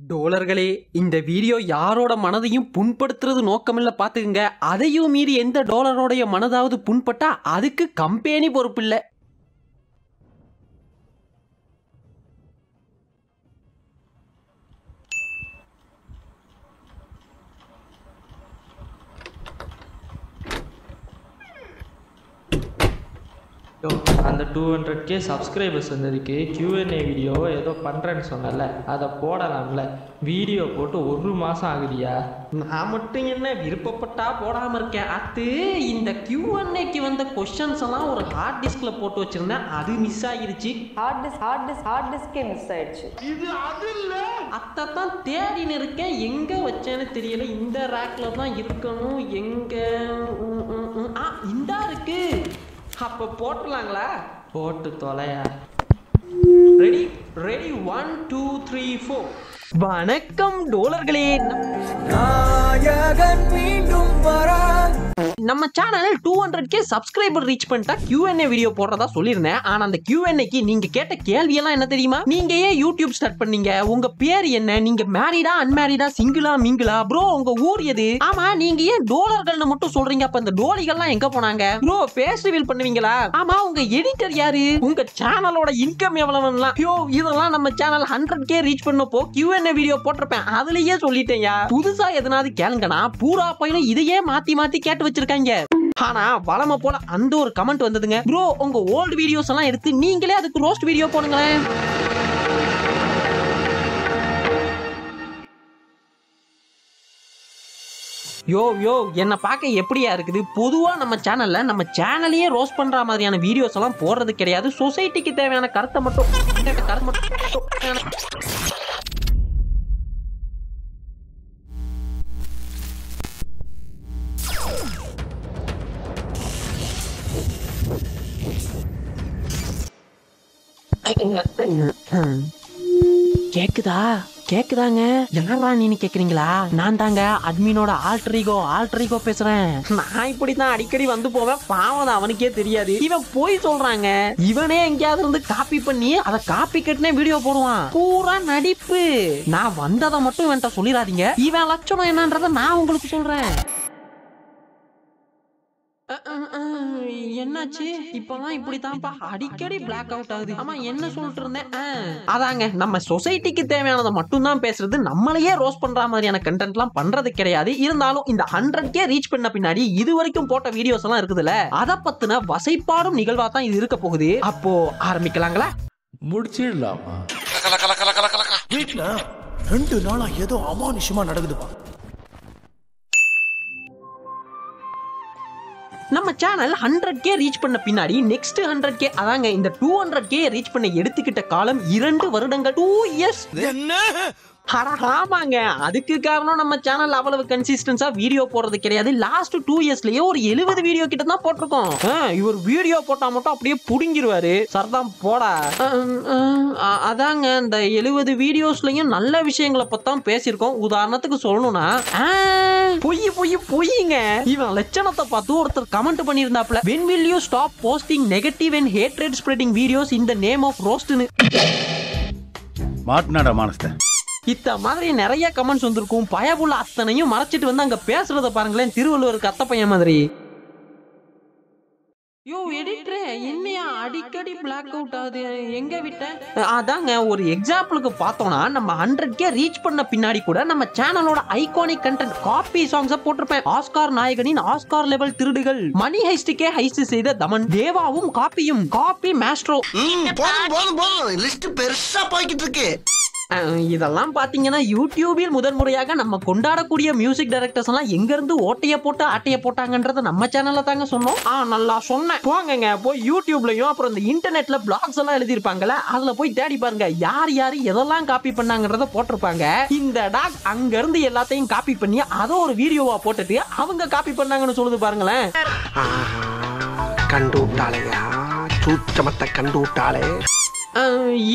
டோலர்களே, இந்த வீடியோ யாரோட மனதையும் புண்படுத்துறது நோக்கமில்ல பாத்துக்குங்க. அதையும் மீறி எந்த டோலரோடைய மனதாவது புண்பட்டா அதுக்கு கம்பெனி பொறுப்பில்லை. அந்த 200K சப்ஸ்கிரைபர்ஸ் வந்ததுக்கு Q&A வீடியோ ஏதோ பண்ணுறேன்னு சொன்னல, அதை போடலாம்ல. வீடியோ போட்டு 1 மாதம் ஆகுதியா? நான் மட்டும் என்ன விருப்பப்பட்டா போடாமல் இருக்கேன். அது இந்த Q&Aக்கு வந்த கொஸ்டின்ஸ் எல்லாம் ஒரு ஹார்ட் டிஸ்கில் போட்டு வச்சிருந்தேன், அது மிஸ் ஆகிருச்சு. ஹார்ட் டிஸ்கே மிஸ் ஆயிடுச்சு. இது அது இல்லை, அத்தான் தேடின்னு இருக்கேன். எங்கே வச்சேன்னு தெரியல. இந்த ரேக்ல தான் இருக்கணும். எங்கே? இந்தா இருக்கு. அப்போ போட்டுலாங்களா? போட்டு தொலையா. Ready ready 1 2 3 4. வணக்கம் டோலர்களே. நம்ம சேனல் 200K சப்ஸ்கிரைபர் ரீச் பண்ணிட்டா Q&A வீடியோ போடுறதா சொல்லியிருந்தேன். ஆனா அந்த Q&Aக்கு நீங்க கேட்ட கேள்வி எல்லாம் என்ன தெரியுமா? நீங்க ஏன் யூடியூப் ஸ்டார்ட் பண்ணீங்க? உங்க பேர் என்ன? நீங்க மேரிடா அன்மேரிடா சிங்கிளா மிங்கிளா? ப்ரோ உங்க ஊர் எது? ஆமா நீங்க ஏன் டோலர்கள்னு மட்டும் சொல்றீங்க? அப்ப இந்த டோலிகள்லாம் எங்க போனாங்க? ப்ரோ ஃபேஸ் ரிவீல் பண்ணுவீங்களா? ஆமா உங்க எடிட்டர் யாரு? உங்க சேனலோட இன்கம் எவ்வளவுலாம்? யோ இதெல்லாம் நம்ம சேனல் 100K ரீச் பண்ணப்போ Q&A வீடியோ போட்டிருப்பேன், அதுலயே சொல்லிட்டேன்யா. புதுசா எதனாவது கேளுங்கனா பூரா பையனும் இதையே மாத்தி மாத்தி கேட்டு வச்சிருக்காங்க. ஆனா வளமை போல அந்த ஒரு கமெண்ட் வந்ததுங்க, ப்ரோ உங்க ஓல்ட் வீடியோஸ் எல்லாம் எடுத்து நீங்களே அதுக்கு ரோஸ்ட் வீடியோ போடுங்களேன். யோ என்ன பார்க்க எப்படியா இருக்குது? பொதுவா நம்ம சேனலையே ரோஸ்ட் பண்ற மாதிரியான வீடியோஸ் எல்லாம் போடுறது கிடையாது. சொசைட்டிக்கு தேவையான கருத்தை மட்டும் கேக்குதாங்க? யாரா நீன்னு கேக்குறீங்களா? நான் தாங்க அட்மினோட ஆல்டர் ஈகோ பேசுறேன். நான் இப்படித்தான் அடிக்கடி வந்து போவேன். பாவம் அவனுக்கே தெரியாது. இவன் போய் சொல்றாங்க. இவனே எங்கேயாவது இருந்து காப்பி பண்ணி அதை காப்பி கட்டினே வீடியோ போடுவான். பூரா நடிப்பு. நான் வந்ததை மட்டும் இவன்ட்ட சொல்லிடாதீங்க. இவன் லட்சணம் என்னன்றத நான் உங்களுக்கு சொல்றேன். என்னாச்சு? இப்பதான் இப்படித்தான்ப்பா அடிக்கடி பிளாக் அவுட் ஆகுது. ஆமா என்ன சொல்லிட்டு இருந்தேன்? அதாங்க நம்ம சொசைட்டிக்கு தேவையானதை மட்டும் தான் பேசுறது. நம்மளையே ரோஸ்ட் பண்ற மாதிரியான கண்டென்ட் எல்லாம் பண்றது கிடையாது. இருந்தாலும் இந்த 100K ரீச் பண்ண பின்னாடி இது வரைக்கும் போட்ட வீடியோஸ் எல்லாம் இருக்குதுல்ல, அத பத்தின வசைப்பாடும் நிகழ்வா தான் இது இருக்க போகுது. அப்போ ஆரம்பிக்கலாங்களா? முடிச்சிடலாமா? வீட்டுல 2 நாளா ஏதோ அமானுஷமா நடக்குதுப்பா. நம்ம சேனல் 100K ரீச் பண்ண பின்னாடி நெக்ஸ்ட் 100K, அதாங்க இந்த 200K ரீச் பண்ண எடுத்துக்கிட்ட காலம் 2 வருடங்கள், 2 இயர்ஸ். ஆமாங்க, அதுக்கு காரணம் நம்ம சேனல் அவ்வளவு கன்சிஸ்டன்ஸா வீடியோ போடுறது கிடையாது. லாஸ்ட் 2 இயர்ஸ்லயே ஒரு 70 வீடியோ கிட்ட தான் போட்டிருக்கோம். இவர் வீடியோ போட்டா மட்டும் அப்படியே புடுங்கிடுவாரு. சர்தான் போடா. அதாங்க இந்த 70 வீடியோஸ்லயும் நல்ல விஷயங்களை பத்தான் பேசியிருக்கோம். உதாரணத்துக்கு சொல்லணும்னா பொய்யுங்க. இவன் லட்சணத்தை பார்த்து ஒருத்தர் comment பண்ணியிருந்தாப்ல, when will you stop posting negative and hatred spreading videos in the name of roastனு. மாட்னாடா மானஸ்த. இத்த மாதிரி நிறைய கமெண்ட்ஸ் வந்திருக்கும். பயபுள்ள அத்தனையும் மறைச்சிட்டு வந்து அங்க பேசுறத பாருங்களேன், திருவள்ளுவருக்கு அத்த பையன் மாதிரி. யோ எடிட்டரே, என்னையா அடிக்கடி பிளாக் அவுட் ஆகுது? எங்க விட்ட? அதாங்க ஒரு எக்ஸாம்பிளுக்கு பார்த்தோம்னா, நம்ம 100K ரீச் பண்ண பின்னாடி கூட நம்ம சேனலோட ஐகானிக் கண்டென்ட் காப்பி சாங்ஸ் போட்டிருப்பேன். ஆஸ்கார் நாயகனின் ஆஸ்கார் லெவல் திருடுகள், மணி ஹைஸ்டுக்கே ஹைஸ்ட் செய்த தமன், தேவாவும் காப்பி மாஸ்ட்ரோ. போதும் லிஸ்ட் பெருசா போய்கிட்டு இருக்கு. இதெல்லாம் பாத்தீங்கன்னா யூடியூபில் முதன்முறையாக நம்ம கொண்டாடக்கூடிய மியூசிக் டைரக்டர்ஸ் எல்லாம் எங்க இருந்து ஓட்டைய போட்டு ஆட்டைய போட்டாங்கன்றத நம்ம சேனல்ல தாங்க சொன்னோம். நல்லா சொன்னேன். போங்க போய் யூடியூப்லயும் அப்புறம் இந்த இன்டர்நெட்ல பிளாக்ஸ் எல்லாம் எழுதிருப்பாங்கல்ல, அதுல போய் தேடி பாருங்க. யார் எதெல்லாம் காப்பி பண்ணாங்கன்றத போட்டிருப்பாங்க. இந்த டாக் அங்க இருந்து எல்லாத்தையும் காப்பி பண்ணி அதை ஒரு வீடியோவா போட்டுட்டு அவங்க காப்பி பண்ணாங்கன்னு சொல்லுது பாருங்களேன். கண்டு விட்டாளையா, சூச்சமத்தை கண்டு விட்டாளே.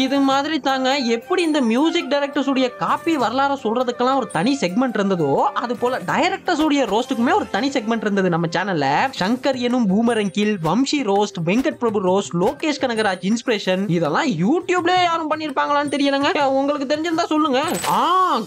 இது மாதிரி தாங்க எப்படி இந்த மியூசிக் டைரக்டர்ஸ் உடைய காப்பி வரலாறு சொல்றதுக்கெல்லாம் ஒரு தனி செக்மெண்ட் இருந்ததோ அது போல டைரக்டர்ஸ் உடைய ரோஸ்ட்டுக்குமே ஒரு தனி செக்மெண்ட் இருந்தது நம்ம சேனல்ல. சங்கர் எனும் பூமரங்கில், Vamsi roast, Venkat Prabhu roast, Lokesh Kanagaraj inspiration இதெல்லாம் யூடியூப்ல யாரும் பண்ணிருப்பாங்களான்னு தெரியலங்க. உங்களுக்கு தெரிஞ்சிருந்தா சொல்லுங்க.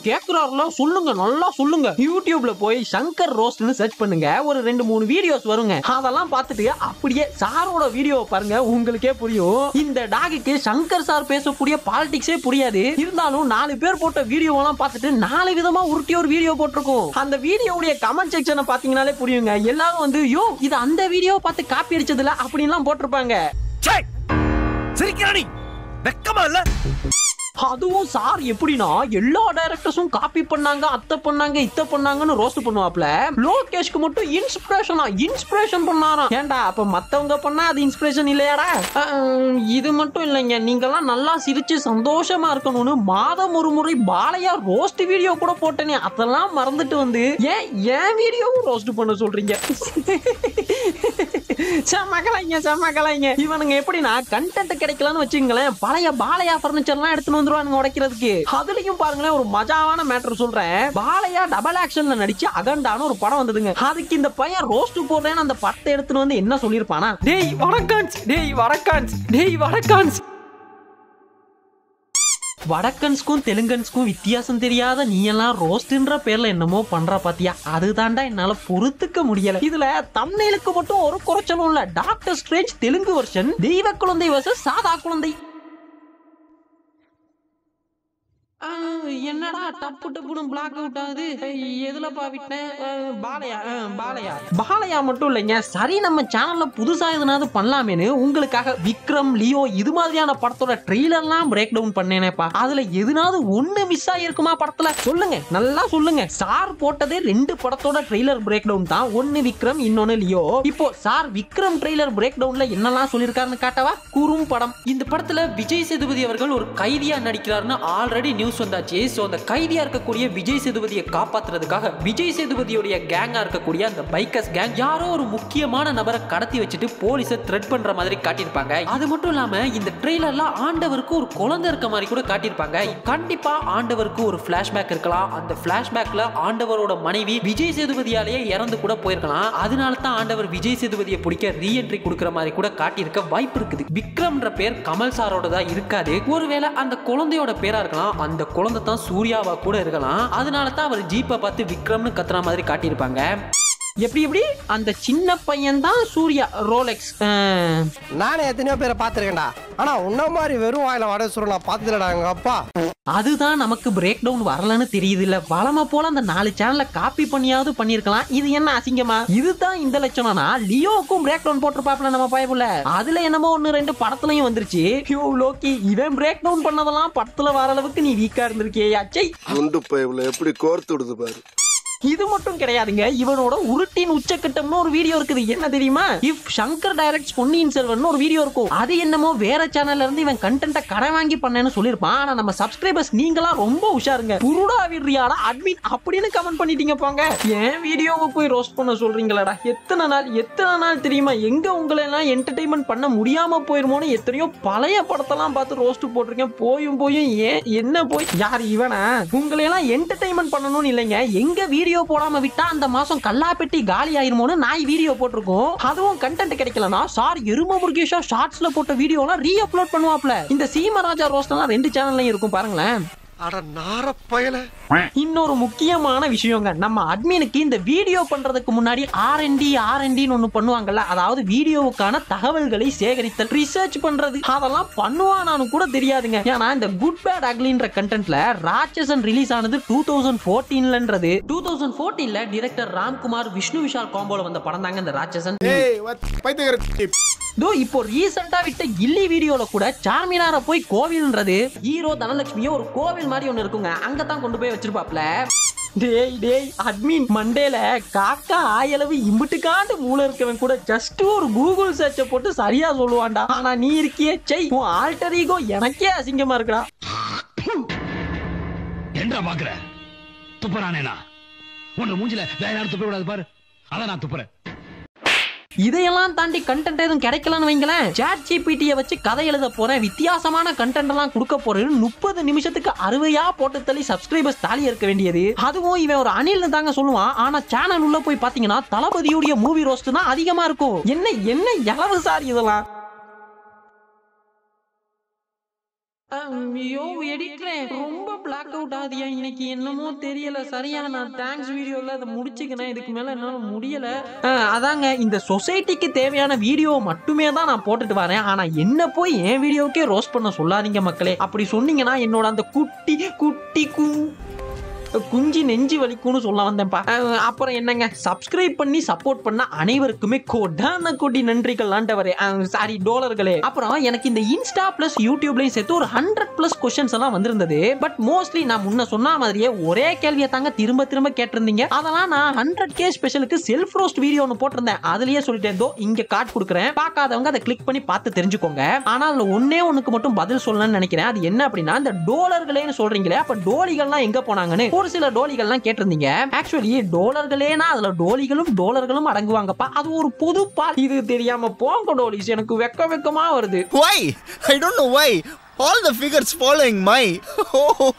கேக்குறாருல சொல்லுங்க, நல்லா சொல்லுங்க. யூடியூப்ல போய் சங்கர் ரோஸ்ட்னு சர்ச் பண்ணுங்க, ஒரு 2-3 வீடியோஸ் வருங்க. அதெல்லாம் பார்த்துட்டு அப்படியே சாரோட வீடியோவை பாருங்க, உங்களுக்கே புரியும். இந்த டாகுக்கு சங்கர் சார் பேசக்கூடிய பாலிடிக்ஸே புரியாது. இருந்தாலும் 4 பேர் போட்ட வீடியோவெல்லாம் பார்த்துட்டு 4 விதமா உருட்டி ஒரு வீடியோ போட்டிருக்கும். அந்த வீடியோவுடைய கமெண்ட் செக்ஷனை பாத்தீங்கன்னாலே புரியுங்க. எல்லாரும் வந்து யோ இது அந்த வீடியோ பார்த்து காப்பி அடிச்சதுல அப்படின்லாம் போட்டிருப்பாங்க. அதுவும் சார் எப்படின்னா எல்லா டைரக்டர்ஸும் காப்பி பண்ணாங்க, அத்தை பண்ணாங்க, இத்த பண்ணாங்கன்னு ரோஸ்ட் பண்ணுவாப்ல. லோகேஷ்க்கு மட்டும் இன்ஸ்பிரேஷன் பண்ணாராம். ஏன்டா அப்ப மத்தவங்க பண்ணா அது இன்ஸ்பிரேஷன் இல்லையாடா? இது மட்டும் இல்லைங்க, நீங்கெல்லாம் நல்லா சிரிச்சு சந்தோஷமா இருக்கணும்னு மாதம் ஒரு முறை பாலையா ரோஸ்ட் வீடியோ கூட போட்டேனே, அதெல்லாம் மறந்துட்டு வந்து ஏன் வீடியோவும் ரோஸ்ட் பண்ண சொல்றீங்க? சமக்கலைங்க. இவனுங்க எப்படின்னா கண்டென்ட் கிடைக்கலன்னு வச்சுங்களேன், பழைய பாலையா பர்னிச்சர்லாம் எடுத்துன்னு வந்துருவானுங்க உடைக்கிறதுக்கு. அதுலயும் பாருங்களேன் ஒரு மஜாவான மேட்டர் சொல்றேன். பாலையா டபுள் ஆக்ஷன்ல நடிச்சு அகண்டான ஒரு படம் வந்ததுங்க. அதுக்கு இந்த பையன் ரோஸ்ட் போடுறேன்னு அந்த படத்தை எடுத்துன்னு வந்து என்ன சொல்லிருப்பானா, டேய் வடக்கன்ஸ் வடக்கன்ஸ்க்கும் தெலுங்கன்ஸ்க்கும் வித்தியாசம் தெரியாத நீ எல்லாம் ரோஸ்ட்ன்ற பேர்ல என்னமோ பண்ற பாத்தியா, அதுதான்டா என்னால பொறுத்துக்க முடியல. இதுல தம்ப்நெயிலுக்கு மட்டும் ஒரு குறைச்சலும் இல்ல. டாக்டர் ஸ்ட்ரேஞ்ச் தெலுங்கு வெர்ஷன், தெய்வ குழந்தை வெர்சஸ் சாதா குழந்தை. என்னடா டப்புன்னு பிளாக் அவுட் ஆகுது, எதுலப்பா விட்டேன்? பாலையா மட்டும் இல்லைங்க, சரி நம்ம சேனல்ல புதுசா எதுனாவது பண்ணலாமேன்னு உங்களுக்காக விக்ரம், லியோ இது மாதிரியான படத்தோட ட்ரெய்லர்லாம் பிரேக் டவுன் பண்ணேனேப்பா. அதுல எதுனாவது ஒண்ணு மிஸ் ஆகிருக்குமா படத்துல? சொல்லுங்க, நல்லா சொல்லுங்க. சார் போட்டதே 2 படத்தோட ட்ரெய்லர் பிரேக் டவுன் தான், ஒன்னு விக்ரம் இன்னொன்னு லியோ. இப்போ சார் விக்ரம் ட்ரெய்லர் பிரேக் டவுன்ல என்னெல்லாம் சொல்லிருக்காருன்னு காட்டவா? குறும் படம். இந்த படத்துல விஜய் சேதுபதி அவர்கள் ஒரு கைதியா நடிக்கிறாருன்னு ஆல்ரெடி நியூஸ் வந்தாச்சு. சோ அந்த கைதியா இருக்கக்கூடிய விஜய் சேதுபதியை காப்பாத்துறதுக்காக விஜய் சேதுபதியோட கேங்கா இருக்கக்கூடிய அந்த பைக்கர்ஸ் கேங் யாரோ ஒரு முக்கியமான நபரை கடத்தி வச்சுட்டு போலீஸை த்ரெட் பண்ற மாதிரி காட்டியிருப்பாங்க. அது மட்டும் இல்லாம இந்த ட்ரெய்லர்ல ஆண்டவருக்கு ஒரு குழந்தை இருக்க மாதிரி கூட காட்டியிருப்பாங்க. கண்டிப்பா ஆண்டவருக்கு ஒரு பிளாஷ்பேக் இருக்கலாம். அந்த பிளாஷ்பேக்ல ஆண்டவரோட மனைவி விஜய் சேதுபதியாலேயே இறந்து கூட போயிருக்கலாம். அதனால தான் ஆண்டவர் விஜய் சேதுபதியை பிடிக்க ரீஎன்ட்ரி கொடுக்கிற மாதிரி கூட காட்டியிருக்க வாய்ப்பு இருக்குது. விக்ரம்ன்ற பேர் கமல் சாரோட தான் இருக்காது. ஒருவேளை அந்த குழந்தையோட பேரா இருக்கலாம். அந்த குழந்தை தான் சூர்யாவா கூட இருக்கலாம். அதனால தான் அவர் ஜீப்பை பார்த்து விக்ரம்னு கத்துற மாதிரி காட்டியிருப்பாங்க. எப்படி அந்த சின்ன பையன் தான் சூர்யா ரோலெக்ஸ். நானே எத்தனையோ பேரை பார்த்துருக்கேன்டா, ஆனா உன்ன மாதிரி வெறும் வாயில வட சுருள் நான் பார்த்ததுலடா எங்க அப்பா. அதுதான் நமக்கு பிரேக் டவுன் வரலன்னு தெரியுது இல்ல. வளமை போல அந்த 4 சேனலை காப்பி பண்ணியாவது பண்ணிருக்கலாம். இது என்ன அசிங்கமா? இதுதான் இந்த லட்சணம்னா லியோவுக்கும் பிரேக் டவுன் போட்டுருப்பாப்ல நம்ம பயப்புல. அதுல என்னமோ 1-2 படத்துலயும் வந்துருச்சு. யோ லோக்கி, இவன் பிரேக் டவுன் பண்ணதெல்லாம் படத்துல வர அளவுக்கு நீ வீக்கா இருந்திருக்கியா? குண்டு பயவுல எப்படி கோர்த்து விடுது பாரு. இது மட்டும் கிடையாதுங்க, இவனோட உருட்டின் உச்சக்கட்டம்னு ஒரு வீடியோ இருக்குது. என்ன தெரியுமா? இஃப் சங்கர் டைரக்ட்ஸ் பொன்னியின் செல்வன் ஒரு வீடியோ இருக்கும். அது என்னமோ வேற சேனல்ல இருந்து இவன் கண்டென்ட்டை கடன் வாங்கி பண்ணேன்னு சொல்லிருப்பான். ஆனா நம்ம சப்ஸ்கிரைபர்ஸ் நீங்களா ரொம்ப உஷாருங்க. புருடா விடுறியாடா அட்மின் அப்படின்னு கமெண்ட் பண்ணிட்டீங்க போங்க. ஏன் வீடியோவை போய் ரோஸ்ட் பண்ண சொல்றீங்களடா? எத்தனை நாள் தெரியுமா எங்க உங்களை எல்லாம் என்டர்டைன்மெண்ட் பண்ண முடியாம போயிருமோன்னு எத்தனையோ பழைய படத்தெல்லாம் பார்த்து ரோஸ்ட் போட்டிருக்கேன். போயும் ஏன் என்ன போய் யார் இவனா? உங்களை எல்லாம் என்டர்டைன்மெண்ட் பண்ணணும்னு இல்லைங்க, எங்க வீடியோ போடாம விட்டா அந்த மாசம் கல்லாப்பெட்டி காலி ஆயிருமோன்னு நாய் வீடியோ போட்டிருக்கோம். அதுவும் கண்டென்ட் கிடைக்கலனா சார் எரும முருகேஷா ஷார்ட்ஸ்ல போட்ட வீடியோலாம் ரீ அப்லோட் பண்ணுவாப்ல. இந்த சீமராஜா ரோஸ்ட் எல்லாம் 2 சேனல்லையும் இருக்கும் பாருங்களேன். இன்னொரு முக்கியமான விஷயங்க, நம்ம அட்மினுக்கு இந்த வீடியோ பண்றதுக்கு முன்னாடி R&D ஒண்ணு பண்ணுவாங்கல்ல, அதாவது வீடியோவுக்கான தகவல்களை சேகரித்தல், ரிசர்ச் பண்றது. அதெல்லாம் பண்ணுவானான்னு கூட தெரியாதுங்க. ஏன்னா இந்த குட் பேட் அக்லின்ற கண்டென்ட்ல ராட்சசன் ரிலீஸ் ஆனது 2014ன்றது. 2014ல டைரக்டர் ராம்குமார் விஷ்ணு விஷால் காம்போல வந்த படம் தாங்க இந்த ராட்சசன். இப்போ ரீசெண்டா விட்ட கில்லி வீடியோல கூட சார்மினார போய் கோவில்ன்றது, ஹீரோ தனலட்சுமியோ ஒரு கோவில் மாதிரி ஒண்ணு இருக்குங்க, அங்கதான் கொண்டு போய் வச்சிருப்பாப்ல. டேய் அட்மின் மண்டேல காக்கா ஆயளவு இம்பிட்டுக்காண்டு மூளை இருக்கவன் கூட ஜஸ்ட் ஒரு கூகுள் சர்ச்சை போட்டு சரியா சொல்லுவான்டா. ஆனா நீ இருக்கியே உன் ஆல்டர் ஈகோ எனக்கே அசிங்கமா இருக்குடா. என்ன பாக்குற? துப்புறானேனா? உன் மூஞ்சில வேற யாரும் துப்ப விடாது பாரு, அதான் நான் துப்புறேன். இதையெல்லாம் தாண்டி கண்டென்ட் எதுவும் கிடைக்கலன்னு வைங்களேன், சாட் ஜிபிடியை வச்சு கதை எழுத போறேன், வித்தியாசமான கண்டென்ட் எல்லாம் கொடுக்க போறேன், 30 நிமிஷத்துக்கு 60 போட்டு தள்ளி சப்ஸ்கிரைபர்ஸ் தாலி இருக்க வேண்டியது. அதுவும் இவன் ஒரு அணில் தாங்க சொல்லுவான், ஆனா சேனல் உள்ள போய் பாத்தீங்கன்னா தளபதியுடைய மூவி ரோஸ்ட் தான் அதிகமா இருக்கும். என்ன என்ன எளவு சார் இதெல்லாம். ஐயோ எடிட்டர் ரொம்ப பிளாக் அவுட் ஆகுதியா இன்னைக்கு, என்னமோ தெரியல. சரியா நான் தேங்க்ஸ் வீடியோல அதை முடிச்சுக்கிறேன், இதுக்கு மேல என்னால முடியல. அதாங்க இந்த சொசைட்டிக்கு தேவையான வீடியோ மட்டுமே தான் நான் போட்டுட்டு வரேன். ஆனா என்ன போய் என் வீடியோக்கே ரோஸ்ட் பண்ண சொல்லாதீங்க மக்களே. அப்படி சொன்னீங்கன்னா என்னோட அந்த குட்டி குட்டி குஞ்சி நெஞ்சி வலிக்கும்னு சொல்ல வந்தேன்ப்பா. அப்புறம் என்னங்க, சப்ஸ்கிரைப் பண்ணி சப்போர்ட் பண்ண அனைவருக்குமே கோடான கோடி நன்றிகள் ஆண்டவரே, சாரி டோலர்களே. அப்புறம் எனக்கு இந்த இன்ஸ்டா பிளஸ் யூடியூப்லயும் சேர்த்து ஒரு 100+ கொஸ்டின்ஸ் எல்லாம் வந்திருந்தது. பட் மோஸ்ட்லி நான் முன்ன சொன்ன மாதிரியே ஒரே கேள்வியை தாங்க திரும்ப திரும்ப கேட்டிருந்தீங்க. அதெல்லாம் நான் 100K ஸ்பெஷலுக்கு செல்ஃப் ரோஸ்ட் வீடியோ ஒன்று போட்டிருந்தேன், அதுலயே சொல்லிட்டேன். இங்க கார்டு கொடுக்குறேன், பார்க்காதவங்க அதை கிளிக் பண்ணி பார்த்து தெரிஞ்சுக்கோங்க. ஆனா அதுல ஒண்ணுக்கு மட்டும் பதில் சொல்லணும்னு நினைக்கிறேன். அது என்ன அப்படின்னா, இந்த டோலர்களேன்னு சொல்றீங்களே, அப்ப டோலிகள்லாம் எங்க போனாங்கன்னு ஒரு சில டோலிகள்லாம் கேட்டிருந்தீங்க. ஆக்சுவலி டோலர்களேனா அதுல டோலர்களும் அடங்குவாங்கப்பா. அது ஒரு பொது பால். இது தெரியாம போங்க டோலிஸ், எனக்கு வெக்கமா வருது. Why? I don't know why. All the figures following my. Oh,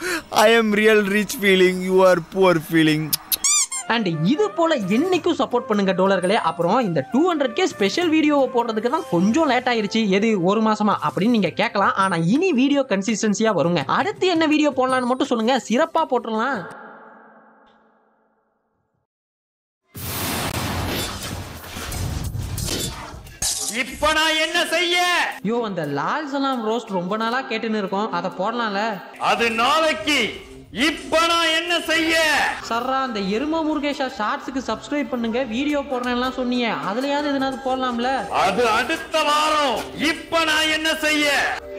I am real rich feeling. You are poor feeling. And இது போல என்னைக்கும் சப்போர்ட் பண்ணுங்க டோலர்களே. அப்புறம் இந்த 200K ஸ்பெஷல் வீடியோ போடுறதுக்கு தான் கொஞ்சம் லேட் ஆயிருச்சு. எது ஒரு மாசமா அப்படின்னு நீங்க கேட்கலாம். ஆனா இனி வீடியோ கன்சிஸ்டன்சியா வருங்க. அடுத்து என்ன வீடியோ போடலாம்னு மட்டும் சொல்லுங்க, சிறப்பா போட்டுடலாம். இப்ப நான் என்ன செய்ய? யோ அந்த லால் சலாம் ரோஸ்ட் ரொம்ப நாளா கேட்டுன்னு இருக்கோம், அத போடலாம்ல. அது நாளைக்கு. இப்ப நான் என்ன செய்ய? சர்ரா அந்த எரும முருகேஷா ஷார்ட்ஸ்க்கு சப்ஸ்கிரைப் பண்ணுங்க, வீடியோ போடுறேன்லாம் சொன்னீங்க, அதுலயாவது எதுனாவது போடலாம்ல. அது அடுத்த வாரம். இப்ப நான் என்ன செய்ய?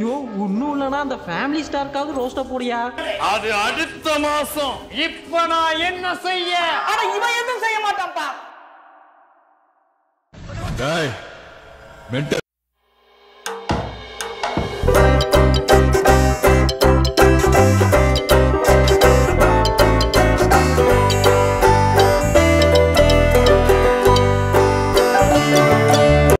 யோ ஒன்னும் இல்லனா அந்த ஃபேமிலி ஸ்டார்க்காவது ரோஸ்ட போடியா. அது அடுத்த மாசம். இப்ப நான் என்ன செய்ய? ஆனா இவன் எதுவும் செய்ய மாட்டான்ப்பா. மென்டல்